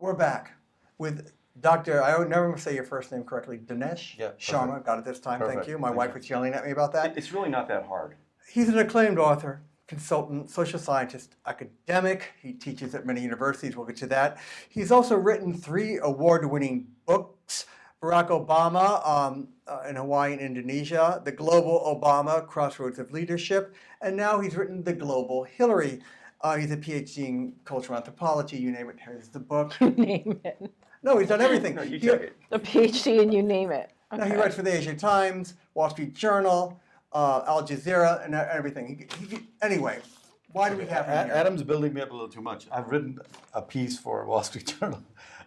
We're back with Dr. I would never say your first name correctly. Dinesh Sharma. Got it this time. Perfect. Thank you. My wife was yelling at me about that. It's really not that hard. He's an acclaimed author, consultant, social scientist, academic. He teaches at many universities. We'll get to that. He's also written 3 award-winning books. Barack Obama in Hawaii and Indonesia, The Global Obama, Crossroads of Leadership, and now he's written The Global Hillary. He's a PhD in cultural anthropology, you name it, here's the book. You name it. No, he's done everything. No, you take it. A PhD and you name it. Okay. Now he writes for the Asia Times, Wall Street Journal, Al Jazeera, and everything. Anyway, why do we have him here? Adam's building me up a little too much. I've written a piece for Wall Street Journal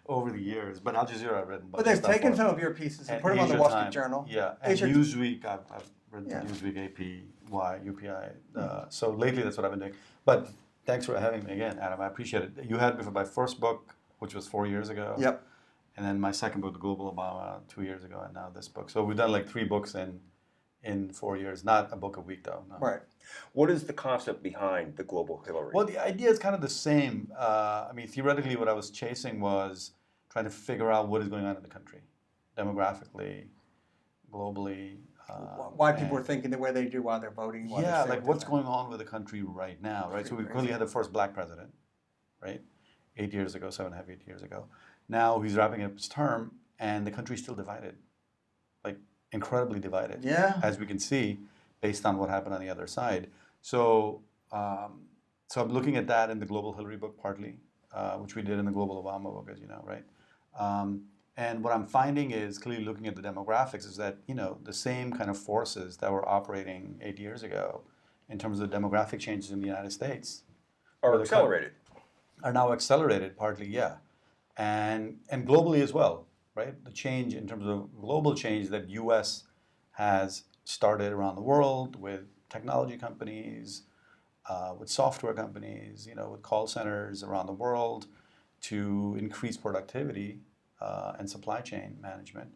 over the years, but Al Jazeera I've written. But they've taken some of your pieces and put them on the Wall Street Journal. Yeah, and Newsweek, I've written Newsweek, AP, UPI. So lately that's what I've been doing. But thanks for having me again, Adam. I appreciate it. You had me for my first book, which was 4 years ago. Yep. And then my second book, The Global Obama, 2 years ago, and now this book. So we've done like 3 books in 4 years. Not a book a week, though. No. Right. What is the concept behind the Global Hillary? Well, the idea is kind of the same. I mean, theoretically, what I was chasing was trying to figure out what is going on in the country, demographically, globally. Why people are thinking the way they do while they're voting. Yeah, like what's going on with the country right now, right? So we clearly had the first black president, right? 8 years ago, 7.5, 8 years ago. Now he's wrapping up his term, and the country's still divided, like incredibly divided. Yeah. As we can see, based on what happened on the other side. So, so I'm looking at that in the Global Hillary book partly, which we did in the Global Obama book, as you know, right? And what I'm finding is clearly looking at the demographics is that, you know, the same kind of forces that were operating 8 years ago in terms of demographic changes in the United States Are accelerated. are now accelerated partly, yeah. And globally as well, right? The change in terms of global change that US has started around the world with technology companies, with software companies, you know, with call centers around the world to increase productivity and supply chain management.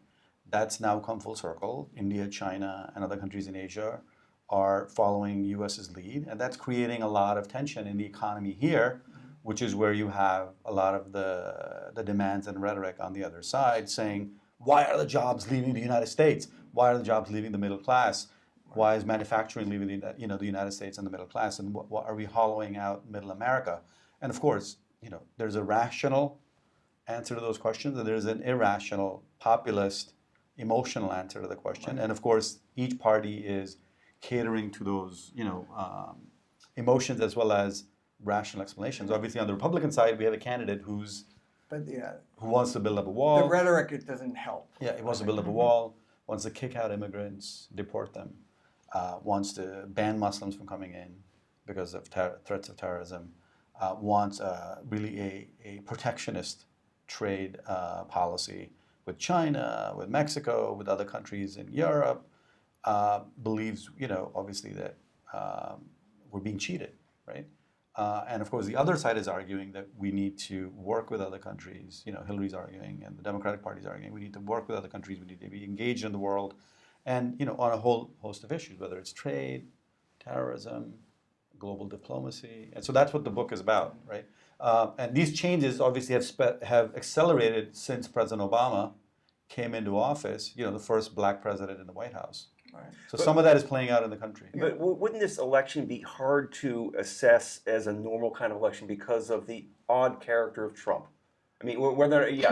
That's now come full circle. India, China, and other countries in Asia are following US's lead, and that's creating a lot of tension in the economy here, which is where you have a lot of the demands and rhetoric on the other side saying, why are the jobs leaving the United States? Why are the jobs leaving the middle class? Why is manufacturing leaving the United States and the middle class? And what are we hollowing out middle America? And of course, you know, there's a rational answer to those questions, and there's an irrational, populist, emotional answer to the question. And of course, each party is catering to those, you know, emotions as well as rational explanations. Obviously, on the Republican side, we have a candidate who wants to build up a wall. The rhetoric, it doesn't help. Yeah, he wants to build up a wall, wants to kick out immigrants, deport them, wants to ban Muslims from coming in because of threats of terrorism, wants really a protectionist trade policy with China, with Mexico, with other countries in Europe, believes, you know, obviously that we're being cheated, right? And of course, the other side is arguing that we need to work with other countries. You know, Hillary's arguing, and the Democratic Party's arguing, we need to work with other countries. We need to be engaged in the world, and you know, on a whole host of issues, whether it's trade, terrorism, global diplomacy. And so that's what the book is about, right? And these changes obviously have accelerated since President Obama came into office. You know, the first black president in the White House. Right. So some of that is playing out in the country. But wouldn't this election be hard to assess as a normal kind of election because of the odd character of Trump? I mean, whether he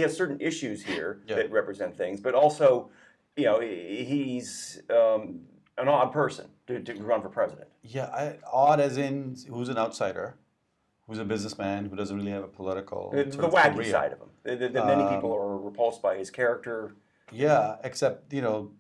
has certain issues here that represent things, but also, you know, he's an odd person to run for president. Yeah, odd as in who's an outsider, who's a businessman, who doesn't really have a political the wacky side of him. That many people are repulsed by his character. Yeah, except you know,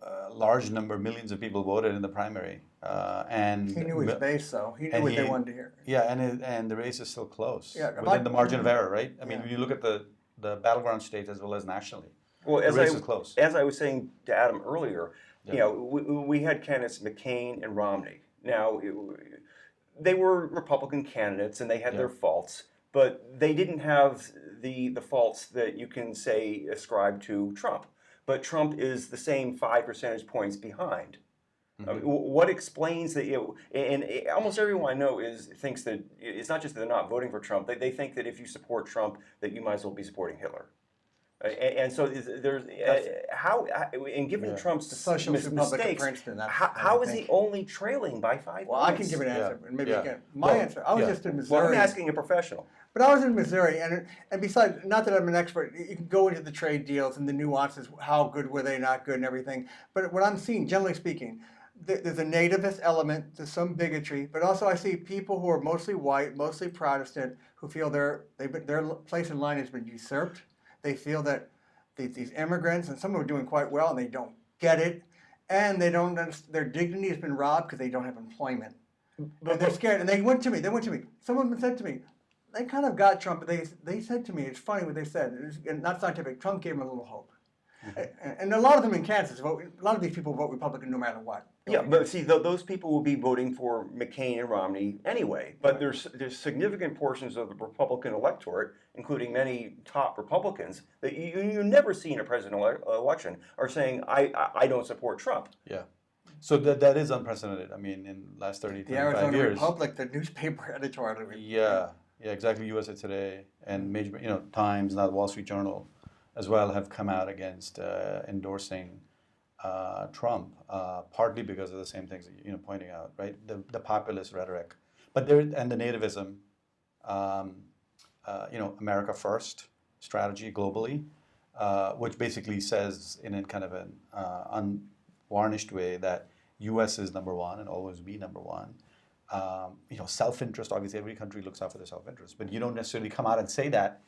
a large number, millions of people voted in the primary, and he knew his base, though. He knew what they wanted to hear. Yeah, and the race is still close. Yeah, within the margin of error, right? I mean, when you look at the battleground states as well as nationally, well, the race is close. As I was saying to Adam earlier, you know, we had candidates McCain and Romney. Now, they were Republican candidates, and they had their faults, but they didn't have the faults that you can say ascribe to Trump. But Trump is the same 5 percentage points behind What explains that? And almost everyone I know thinks that it's not just that they're not voting for Trump. They think that if you support Trump, that you might as well be supporting Hitler. And so there's and given Trump's Socialist Republic of mistakes, Princeton. how is he only trailing by 5 Well, points? I can give an answer, and maybe again, my Well, answer. I was just in Missouri. Well, I'm asking a professional. But I was in Missouri, and besides, not that I'm an expert, you can go into the trade deals and the nuances, how good were they, not good, and everything. But what I'm seeing, generally speaking, there's a nativist element, there's some bigotry, but also I see people who are mostly white, mostly Protestant, who feel their place in line has been usurped. They feel that these immigrants, and some of them are doing quite well, and they don't get it, and they don't their dignity has been robbed because they don't have employment. And they're scared, and they went to me. Some of them said to me, they kind of got Trump, but they said to me, it's funny what they said, and not scientific, Trump gave them a little hope. And a lot of them in Kansas vote. A lot of these people vote Republican no matter what. Yeah, but see, those people will be voting for McCain and Romney anyway. But there's significant portions of the Republican electorate, including many top Republicans, that you never see in a presidential election are saying, I don't support Trump. Yeah. So that is unprecedented. I mean, in the last 30, 35 years. The Arizona Republic, the newspaper editorial. Yeah, exactly. USA Today and major, Times, now the Wall Street Journal, as well, have come out against endorsing Trump, partly because of the same things that you're pointing out, right? The populist rhetoric, but and the nativism, America first strategy globally, which basically says in a kind of an unvarnished way that U.S. is number one and always be number one. Self-interest. Obviously, every country looks out for their self-interest, but you don't necessarily come out and say that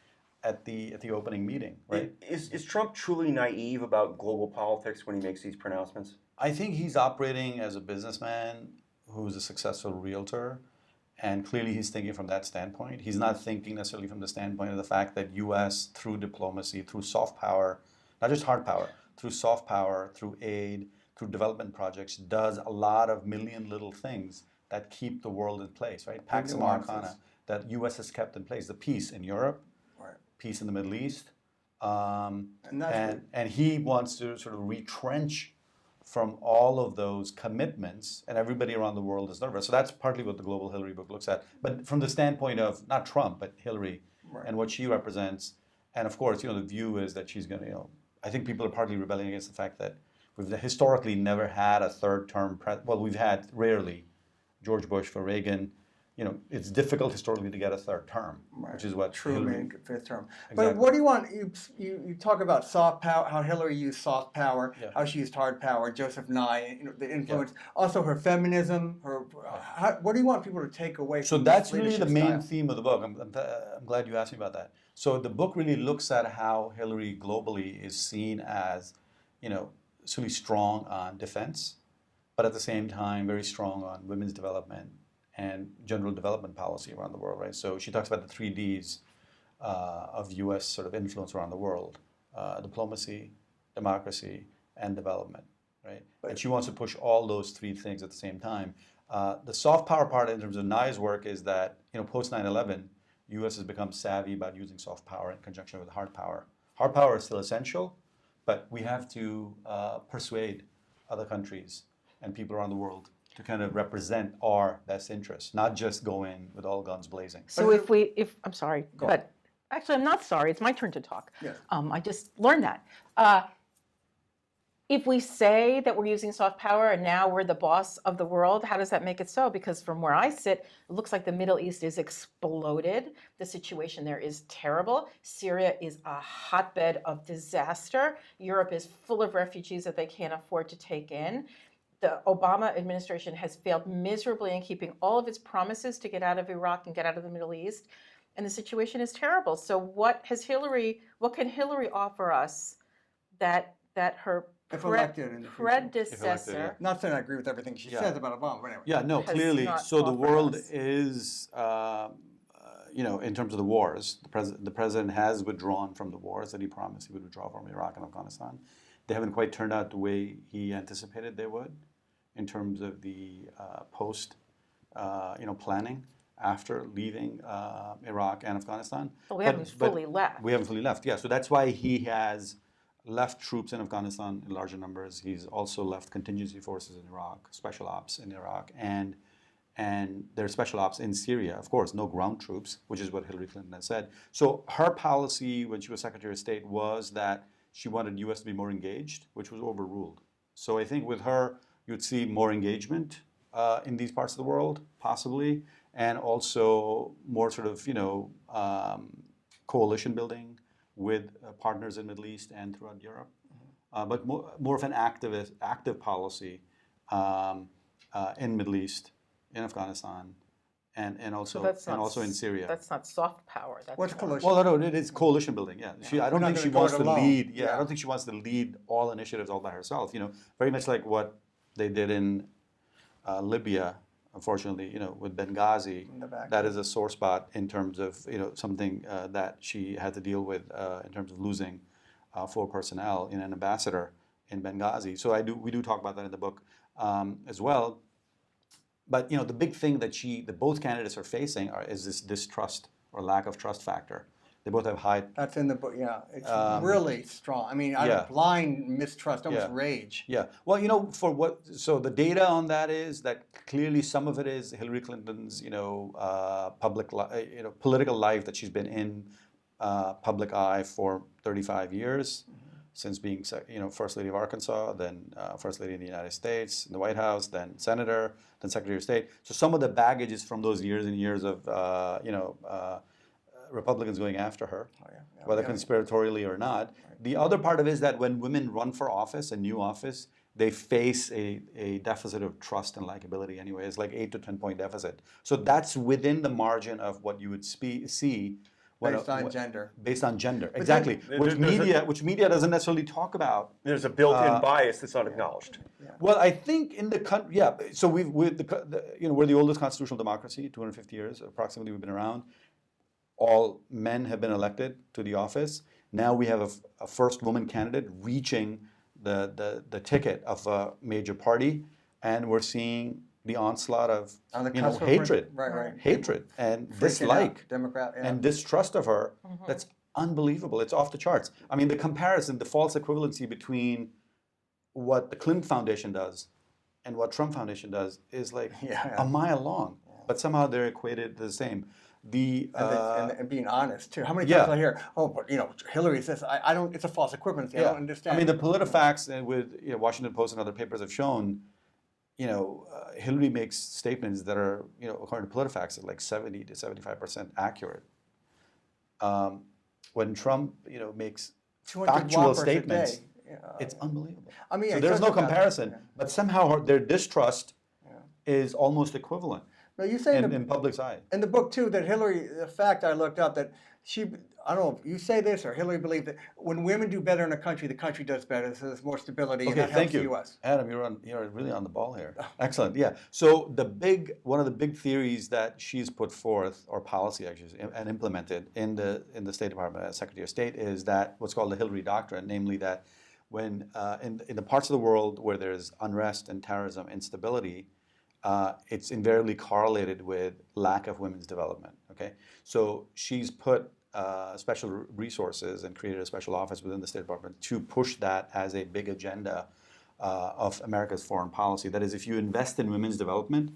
at the opening meeting, right? Is Trump truly naive about global politics when he makes these pronouncements? I think he's operating as a businessman who's a successful realtor, and clearly he's thinking from that standpoint. He's not thinking necessarily from the standpoint of the fact that U.S. through diplomacy, through soft power, not just hard power, through soft power, through aid, through development projects, does a lot of million little things that keep the world in place, right? Pax Americana, that U.S. has kept in place. The peace in Europe, peace in the Middle East, and he wants to sort of retrench from all of those commitments, and everybody around the world is nervous. So that's partly what the Global Hillary book looks at. But from the standpoint of not Trump, but Hillary and what she represents, and of course, the view is that she's going to, I think people are partly rebelling against the fact that we've historically never had a third term. Well, we've had rarely George Bush for Reagan. It's difficult historically to get a third term, which is what Truman, fifth term. Exactly. But what do you want? You talk about soft power, how Hillary used soft power, how she used hard power. Joseph Nye, the influence, also her feminism. What do you want people to take away? So from that's this really the main style? theme of the book. I'm glad you asked me about that. So the book really looks at how Hillary globally is seen as, really strong on defense, but at the same time very strong on women's development and general development policy around the world, right? So she talks about the 3 Ds of U.S. sort of influence around the world: diplomacy, democracy, and development, right? And she wants to push all those 3 things at the same time. The soft power part in terms of Nye's work is that, post 9/11, U.S. has become savvy about using soft power in conjunction with hard power. Hard power is still essential, but we have to persuade other countries and people around the world to kind of represent our best interests, not just go in with all guns blazing. So I'm sorry, but actually I'm not sorry. It's my turn to talk. Yes. I just learned that. If we say that we're using soft power and now we're the boss of the world, how does that make it so? Because from where I sit, it looks like the Middle East is exploded. The situation there is terrible. Syria is a hotbed of disaster. Europe is full of refugees that they can't afford to take in. The Obama administration has failed miserably in keeping all of its promises to get out of Iraq and get out of the Middle East. And the situation is terrible. So what can Hillary offer us that her If elected in the future. predecessor? Not saying I agree with everything she says about Obama, but anyway. Yeah, no, has clearly. not So the offered world us. is, in terms of the wars, the president has withdrawn from the wars that he promised he would withdraw from Iraq and Afghanistan. They haven't quite turned out the way he anticipated they would in terms of the post, planning after leaving Iraq and Afghanistan. But we haven't fully left. We haven't fully left, yeah. So that's why he has left troops in Afghanistan in larger numbers. He's also left contingency forces in Iraq, special ops in Iraq, and there's special ops in Syria. Of course, no ground troops, which is what Hillary Clinton has said. So her policy when she was Secretary of State was that she wanted U.S. to be more engaged, which was overruled. So I think with her, you'd see more engagement in these parts of the world, possibly, and also more sort of, coalition building with partners in Middle East and throughout Europe. But more of an active policy in Middle East, in Afghanistan, and also in Syria. That's not soft power. That's What's more- coalition? Well, no, it is coalition building. Yeah, I don't not think she gonna do wants it to alone. lead. Yeah. I don't think she wants to lead all initiatives all by herself. Very much like what they did in Libya. Unfortunately, with Benghazi, In the back. that is a sore spot in terms of something that she had to deal with in terms of losing 4 personnel in an ambassador in Benghazi. So we do talk about that in the book as well. But the big thing that both candidates are facing is this distrust or lack of trust factor. They both have high. That's in the book. Yeah, it's really strong. I mean, I Yeah. blind mistrust, almost Yeah. rage. Yeah. Well, so the data on that is that clearly some of it is Hillary Clinton's, political life that she's been in public eye for 35 years, since being, First Lady of Arkansas, then First Lady in the United States, in the White House, then Senator, then Secretary of State. So some of the baggage is from those years and years of, Republicans going after her, whether conspiratorially or not. The other part of it is that when women run for office, a new office, they face a deficit of trust and likability anyway. It's like 8 to 10 point deficit. So that's within the margin of what you would see. Based on gender. Based on gender, exactly. then Which media doesn't necessarily talk about. There's a built-in bias that's unacknowledged. Well, I think in the country, yeah. So we're the oldest constitutional democracy, 250 years approximately. We've been around. All men have been elected to the office. Now we have a first woman candidate reaching the ticket of a major party, and we're seeing the onslaught of On the cusp of hatred, right. hatred and Freaking dislike out. Democrat, yeah. and distrust of her. That's unbelievable. It's off the charts. I mean, the comparison, the false equivalency between what the Clinton Foundation does and what Trump Foundation does is like a mile long, but somehow they're equated to the same. And being honest too. How many times I hear, "Oh, but Hillary says I don't." It's a false equivalency. I don't understand. I mean, the PolitiFacts with Washington Post and other papers have shown, Hillary makes statements that are, according to PolitiFacts, like 70 to 75% accurate. When Trump, makes 200 factual whoppers a statements, day. it's unbelievable. I mean, So it's there's just no about- comparison, but somehow their distrust is almost equivalent But you say in public's eye. in the book too that Hillary, the fact I looked up that I don't know if you say this or Hillary believed that when women do better in a country, the country does better. So there's more stability, and Okay, that thank helps you, the U.S. Adam. You're really on the ball here. Excellent. Yeah. So one of the big theories that she's put forth, or policy actually, and implemented in the State Department as Secretary of State, is that what's called the Hillary Doctrine, namely that when in the parts of the world where there's unrest and terrorism, instability, it's invariably correlated with lack of women's development. Okay, so she's put special resources and created a special office within the State Department to push that as a big agenda of America's foreign policy. That is, if you invest in women's development,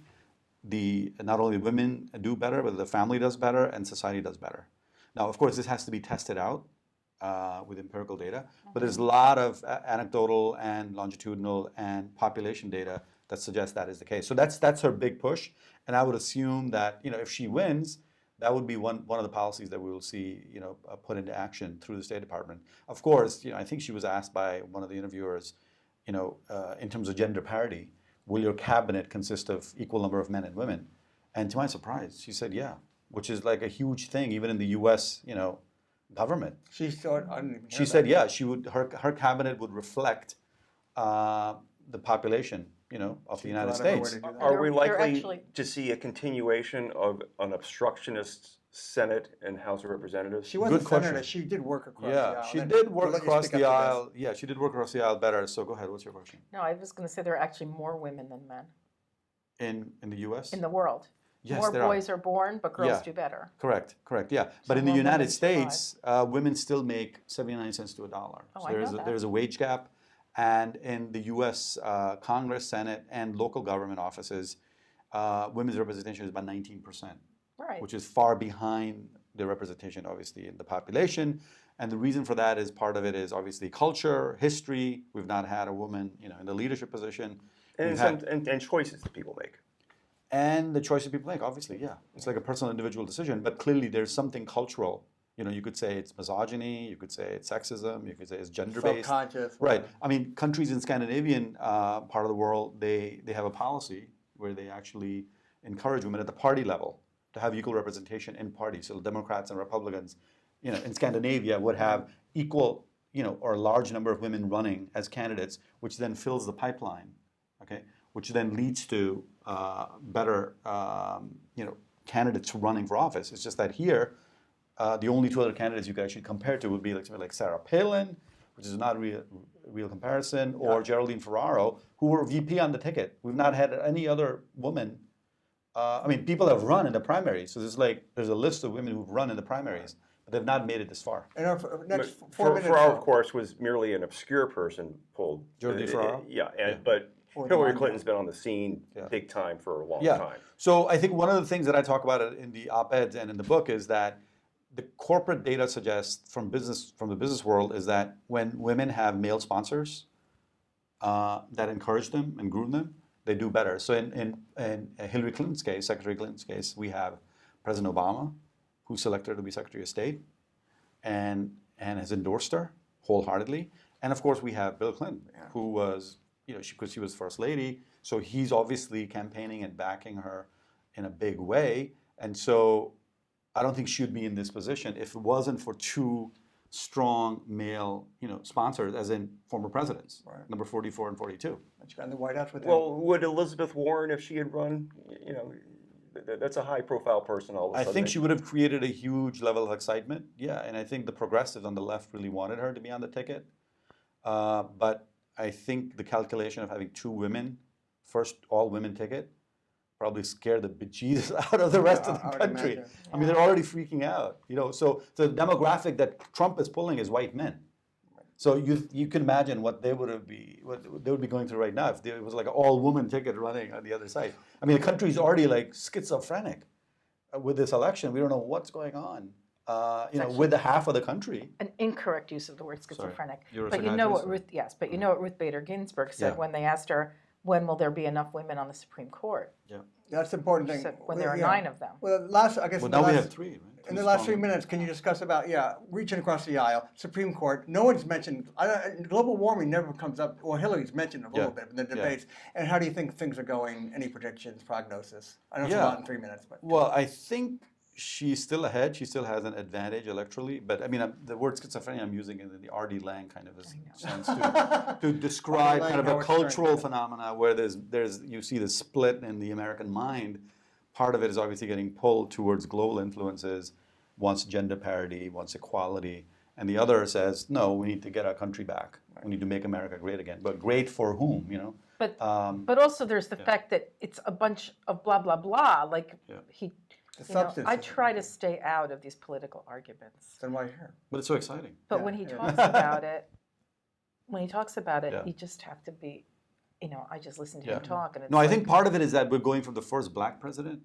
not only women do better, but the family does better and society does better. Now, of course, this has to be tested out with empirical data, but there's a lot of anecdotal and longitudinal and population data that suggests that is the case. So that's her big push, and I would assume that if she wins, that would be one of the policies that we will see put into action through the State Department. Of course, I think she was asked by one of the interviewers, in terms of gender parity, will your cabinet consist of equal number of men and women? And to my surprise, she said yeah, which is like a huge thing even in the U.S. Government. She thought I didn't even hear She said yeah, she would her cabinet would reflect the population of the United States. Are we They're likely actually- to see a continuation of an obstructionist Senate and House of Representatives? She was Good a senator. question. She did work across the Yeah, aisle. she Then did we'll work let you across speak the up to this. aisle. Yeah, she did work across the aisle better. So go ahead. What's your question? No, I was going to say there are actually more women than men In the U.S. in the world. Yes, more there are. boys are born, but girls Yeah. do better. Correct, yeah. So But in the more United women survive. States, women still make 79 cents to a dollar. Oh, So I know that. there's a wage gap. And in the US Congress, Senate, and local government offices, women's representation is about 19%, Right. which is far behind the representation, obviously, in the population. And the reason for that is part of it is obviously culture, history. We've not had a woman, in the leadership position. And choices that people make. And the choices people make, obviously, yeah. It's like a personal, individual decision, but clearly there's something cultural. You could say it's misogyny, you could say it's sexism, you could say it's gender-based. Subconscious. Right. I mean, countries in Scandinavian part of the world, they have a policy where they actually encourage women at the party level to have equal representation in parties. So Democrats and Republicans, in Scandinavia would have equal, or a large number of women running as candidates, which then fills the pipeline, okay? Which then leads to better, candidates running for office. It's just that here, the only two other candidates you could actually compare to would be somebody like Sarah Palin, which is not a real comparison, or Geraldine Ferraro, who were VP on the ticket. We've not had any other woman. People have run in the primaries, so there's a list of women who've run in the primaries, but they've not made it this far. And our next 4 minutes. Ferraro, of course, was merely an obscure person pulled. Geraldine Ferraro? But Or the Hillary line Clinton's been on the scene Yeah. big time for a long Yeah. time. So I think one of the things that I talk about in the op-eds and in the book is that the corporate data suggests from the business world is that when women have male sponsors that encourage them and groom them, they do better. So in Hillary Clinton's case, Secretary Clinton's case, we have President Obama, who selected her to be Secretary of State and has endorsed her wholeheartedly. And of course, we have Bill Clinton, who was, because she was First Lady, so he's obviously campaigning and backing her in a big way. And so I don't think she would be in this position if it wasn't for two strong male, sponsors, as in former presidents, Right. number 44 and 42. But you got in the White House with Well, would Elizabeth Warren, if she had run, that's a high-profile person all of a I sudden. think she would have created a huge level of excitement, yeah, and I think the progressives on the left really wanted her to be on the ticket. But I think the calculation of having two women, first all-women ticket, probably scared the bejesus out of the rest of I the would country. imagine. I mean, they're already freaking out, So the demographic that Trump is pulling is white men. So you can imagine what they would be going through right now if there was like an all-woman ticket running on the other side. I mean, the country's already like schizophrenic with this election. We don't know what's going on. With the half of the country. An incorrect use of the word schizophrenic. You're a But you know what psychiatrist, Ruth Bader Ginsburg said Yeah. when they asked her, when will there be enough women on the Supreme Court? Yeah. That's the important She thing. said when there are Yeah. 9 of them. Well, I guess Well, in now the we last, have three, right? in Two the last strong 3 women. minutes, can you discuss about reaching across the aisle, Supreme Court? No one's mentioned global warming. Never comes up. Well, Hillary's mentioned a little bit in the debates. And how do you think things are going? Any predictions, prognosis? I know it's a lot in 3 minutes, but Well, I think she's still ahead. She still has an advantage electorally. But I mean, the word schizophrenia I'm using in the R.D. Lang kind of a sense to describe Lang, kind of a Howard cultural Stern. phenomena where you see the split in the American mind. Part of it is obviously getting pulled towards global influences, wants gender parity, wants equality, and the other says, no, we need to get our country back. We need to make America great again. But great for whom, But also there's the fact that it's a bunch of blah, blah, blah. Like the you know, substance. I of it. try to stay out of these political arguments. Then why are you here? But it's so exciting. But Yeah, when he yeah. talks about it, Yeah. you just have to be, I just listen to him talk. And it's No, I like, think part of it is that we're going from the first black president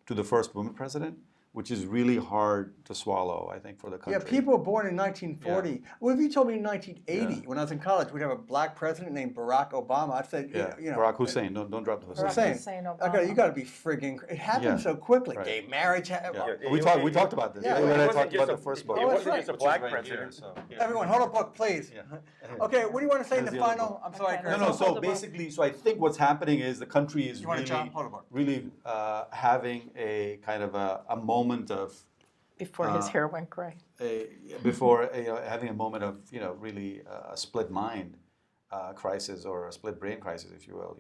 to the first woman president, which is really hard to swallow, I think, for the country. Yeah, people were born in 1940. Well, if you told me in 1980, when I was in college, we'd have a black president named Barack Obama, I'd say, Barack Hussein. Don't drop the Hussein. Barack Hussein. Hussein You Obama. got to be friggin'. It happened Yeah. so quickly. Right. Gay marriage. We talked about this. Yeah, when it I wasn't talked just about a- the first book. It wasn't right. just a Which is black right president. here, so, yeah. Everyone, hold a book, please. Yeah. Okay, what do you want to say in There's the the other final? book. I'm sorry, Okay. Chris. No, Hold the book. basically, I think what's happening is the country is You want really, to jump? Hold a book. really having a kind of a moment of Before his hair went gray. having a moment of really a split mind crisis or a split brain crisis, if you will.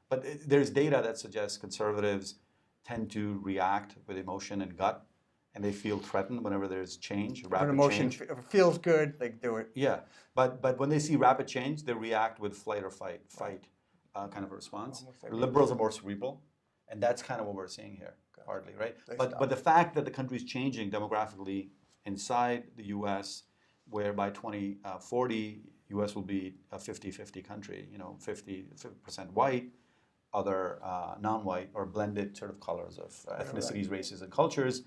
But there's data that suggests conservatives tend to react with emotion and gut, and they feel threatened whenever there's change, When rapid emotion change. feels good, they do it. Yeah, but when they see rapid change, they react with flight or fight kind of a response. Almost every- Liberals are more cerebral, And that's kind of what we're seeing here, partly, right? They But stop. the fact that the country is changing demographically inside the U.S., where by 2040, U.S. will be a 50-50 country, 50% white, other non-white or blended sort of colors of ethnicities, races, and cultures.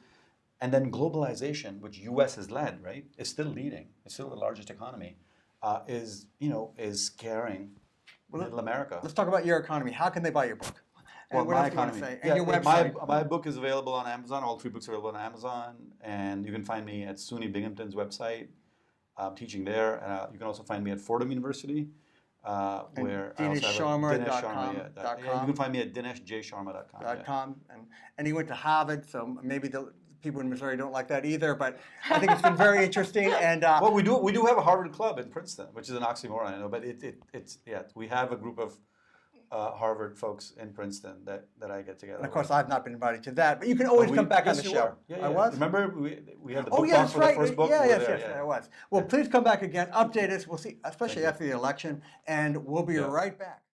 And then globalization, which U.S. has led, right, is still leading. It's still the largest economy, is scaring middle America. Let's talk about your economy. How can they buy your book? And Well, what my else do you want to economy. say? And your website. My book is available on Amazon. All 3 books are available on Amazon. And you can find me at SUNY Binghamton's website. I'm teaching there. You can also find me at Fordham University, where I also have DineshSharma.com. yeah, you can find me at DineshJSharma.com. .com. And he went to Harvard, so maybe the people in Missouri don't like that either. But I think it's been very interesting. And well, we do have a Harvard club in Princeton, which is an oxymoron, I know. But it's we have a group of Harvard folks in Princeton that I get together. of course, I've not been invited to that, but you can always come back on the yes, you show. were. Yeah. I was. Remember we had the book Oh, yeah, talk that's for right. the first book. Yeah, We were yes, there, yes, yeah. I was. Well, please come back again. Update us. We'll see, especially Thank you. after the election, and we'll be Yeah. right back.